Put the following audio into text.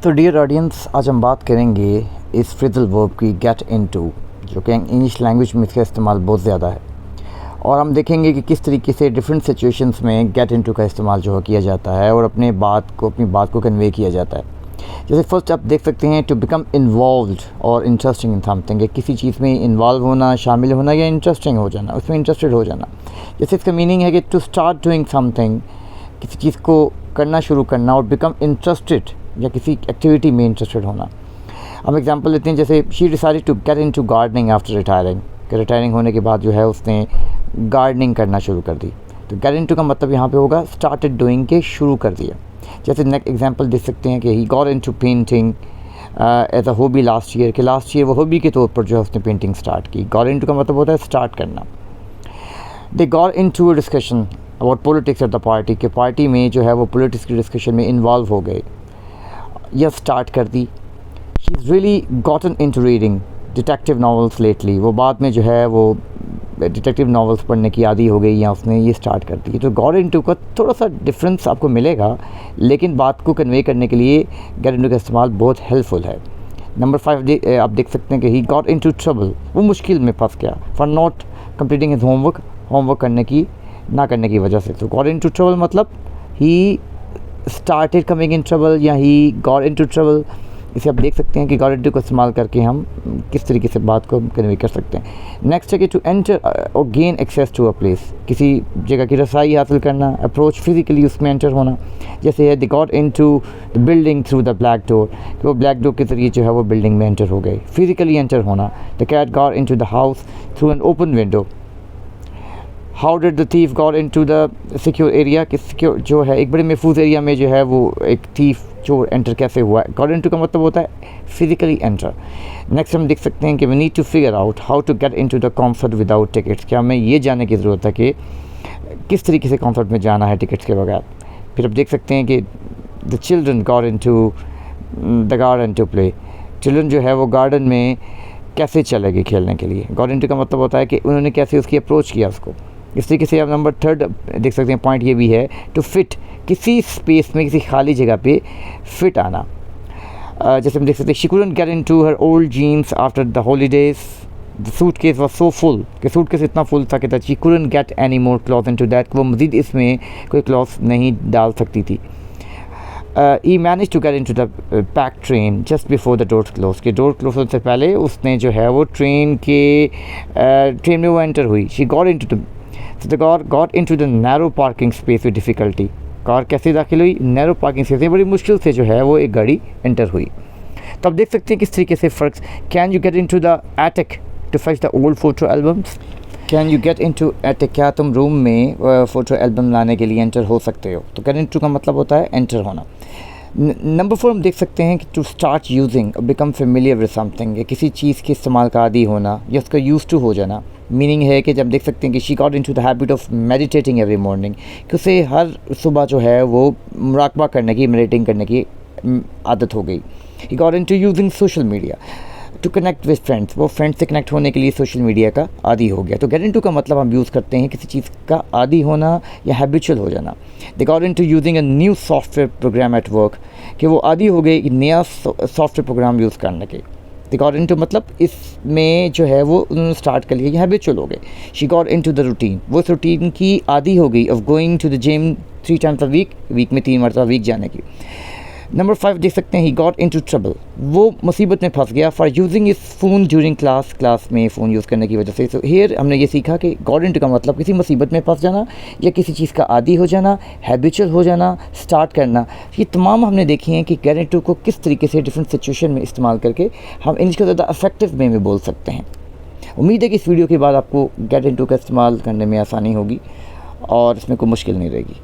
तो dear audience, आज हम बात करेंगे इस फ्रेजल वर्ब की गेट इनटू, जो कि इंग्लिश लैंग्वेज में इसका इस्तेमाल बहुत ज़्यादा है। और हम देखेंगे कि किस तरीके से डिफरेंट सिचुएशंस में गेट इनटू का इस्तेमाल जो है किया जाता है और अपनी बात को कन्वे किया जाता है। जैसे फर्स्ट आप देख सकते हैं टू बिकम इन्वॉल्व्ड और इंटरेस्टिंग इन समथिंग, किसी चीज़ में इन्वॉल्व होना, शामिल होना या इंटरेस्टिंग हो जाना, उसमें इंटरेस्टेड हो जाना। जैसे इसका मीनिंग है कि टू स्टार्ट डूइंग समथिंग, किसी चीज़ को करना शुरू करना, और बिकम इंटरेस्टेड या किसी एक्टिविटी में इंटरेस्टेड होना। हम एग्जांपल लेते हैं, जैसे she decided to get into gardening after retiring, कि रिटायरिंग होने के बाद जो है उसने गार्डनिंग करना शुरू कर दी। तो गेट इनटू का मतलब यहाँ पे होगा स्टार्टेड डूइंग, के शुरू कर दिया। जैसे नेक्स्ट एग्जांपल देख सकते हैं कि he got into painting as a hobby last year, कि लास्ट ईयर वो हॉबी के तौर पर जो है उसने पेंटिंग स्टार्ट की। गॉट इनटू का मतलब होता है स्टार्ट करना। They got into a discussion about politics at the party, के पार्टी में जो है वो पॉलिटिक्स की डिस्कशन में इन्वॉल्व हो गए या स्टार्ट कर दी। She is really gotten into reading detective novels lately, वो बाद में जो है वो डिटेक्टिव नॉवेल्स पढ़ने की आदी हो गई या उसने ये स्टार्ट कर दी। तो गॉट इनटू का थोड़ा सा डिफरेंस आपको मिलेगा, लेकिन बात को कन्वे करने के लिए गेट इनटू का इस्तेमाल बहुत हेल्पफुल है। नंबर 5 आप देख सकते हैं कि ही गॉट इनटू ट्रबल, वो मुश्किल में फंस गया for not completing his homework करने की ना करने की वजह से। तो गॉट इनटू ट्रबल मतलब he started coming in trouble या ही गॉट इनटू ट्रबल। इसे आप देख सकते हैं कि गॉट इनटू को इस्तेमाल करके हम किस तरीके से बात को कन्वे कर सकते हैं। नेक्स्ट है कि टू एंटर और gain access to a place, किसी जगह की रसाई हासिल करना, अप्रोच फिजिकली उसमें एंटर होना। जैसे है the got into the building through the black door, कि वो ब्लैक डोर के ज़रिए जो है वो बिल्डिंग में एंटर हो गए, फिजिकली एंटर होना। The cat got into the house through an open window. How did the thief got into the secure area, कि सिक्योर जो है एक बड़े महफूज एरिया में जो है वो एक थीफ चोर एंटर कैसे हुआ। गॉट इनटू का मतलब होता है फिजिकली एंटर। नेक्स्ट हम देख सकते हैं कि we need to figure out how to get into the concert without tickets, क्या हमें ये जानने की ज़रूरत है कि किस तरीके से कॉन्सर्ट में जाना है टिकट्स के बगैर। फिर आप देख सकते हैं कि the children got into the garden to play, children जो है वो गार्डन में कैसे चले गए खेलने के लिए। गॉट इनटू का मतलब होता है कि उन्होंने कैसे उसकी अप्रोच किया उसको। इस तरीके से आप नंबर 3 देख सकते हैं, पॉइंट ये भी है टू फिट, किसी स्पेस में किसी खाली जगह पे फिट आना। जैसे हम देख सकते हैं she couldn't get into her old jeans after the holidays, the suitcase was so full, कि सूटकेस इतना फुल था कि she couldn't get any more cloth into that, वो मज़ीद इसमें कोई क्लॉथ नहीं डाल सकती थी। He manage to get into the pack train just before the door close, के डोर क्लोज होने से पहले उसने जो है वो ट्रेन में वो एंटर हुई। She got into the got into the narrow parking space with difficulty, car कैसे दाखिल हुई, नैरो पार्किंग स्पेस में बड़ी मुश्किल से जो है वो एक गाड़ी एंटर हुई। तो आप देख सकते हैं किस तरीके से फ़र्क। Can you get into the attic to fetch the old photo albums, can you get into attic, क्या तुम रूम में फ़ोटो एल्बम लाने के लिए एंटर हो सकते हो। तो गेट इनटू का मतलब होता है एंटर होना। नंबर 4 हम देख सकते हैं कि टू स्टार्ट यूजिंग और बिकम फेमिलियर विद समथिंग, या किसी चीज़ के इस्तेमाल का आदी होना या उसका यूज़ टू हो जाना। मीनिंग है कि जब देख सकते हैं कि she got into the habit of meditating every morning, कि उसे हर सुबह जो है वो मुराकबा करने की, मेडिटेटिंग करने की आदत हो गई। He got into using social media to connect with friends, वो फ्रेंड्स से कनेक्ट होने के लिए सोशल मीडिया का आदी हो गया। तो गेट इनटू का मतलब हम यूज़ करते हैं किसी चीज़ का आदी होना या हैबिचुअल हो जाना। दे got into using a new software program at work, कि वो आदी हो गए नया सॉफ्टवेयर प्रोग्राम यूज़ करने के। दे गॉट इनटू मतलब इसमें जो है वो उन्होंने स्टार्ट कर लिया, ये हैबिचुअल हो गए। She got into the routine, वो इस रूटीन की आदी हो गई of going to the gym 3 times a week में 3 मरतबा वीक जाने की। नंबर 5 देख सकते हैं ही गॉट इनटू ट्रबल, वो मुसीबत में फंस गया फॉर यूजिंग इस फ़ोन ड्यूरिंग क्लास में फ़ोन यूज़ करने की वजह से। तो हियर हमने ये सीखा कि गॉट इनटू का मतलब किसी मुसीबत में फंस जाना या किसी चीज़ का आदी हो जाना, हैबिचुअल हो जाना, स्टार्ट करना। ये तमाम हमने देखी हैं कि गेट इनटू को किस तरीके से डिफरेंट सिचुएशन में इस्तेमाल करके हम इंग्लिश को ज़्यादा इफेक्टिव वे में बोल सकते हैं। उम्मीद है कि इस वीडियो के बाद आपको गेट इनटू का इस्तेमाल करने में आसानी होगी और इसमें कोई मुश्किल नहीं रहेगी।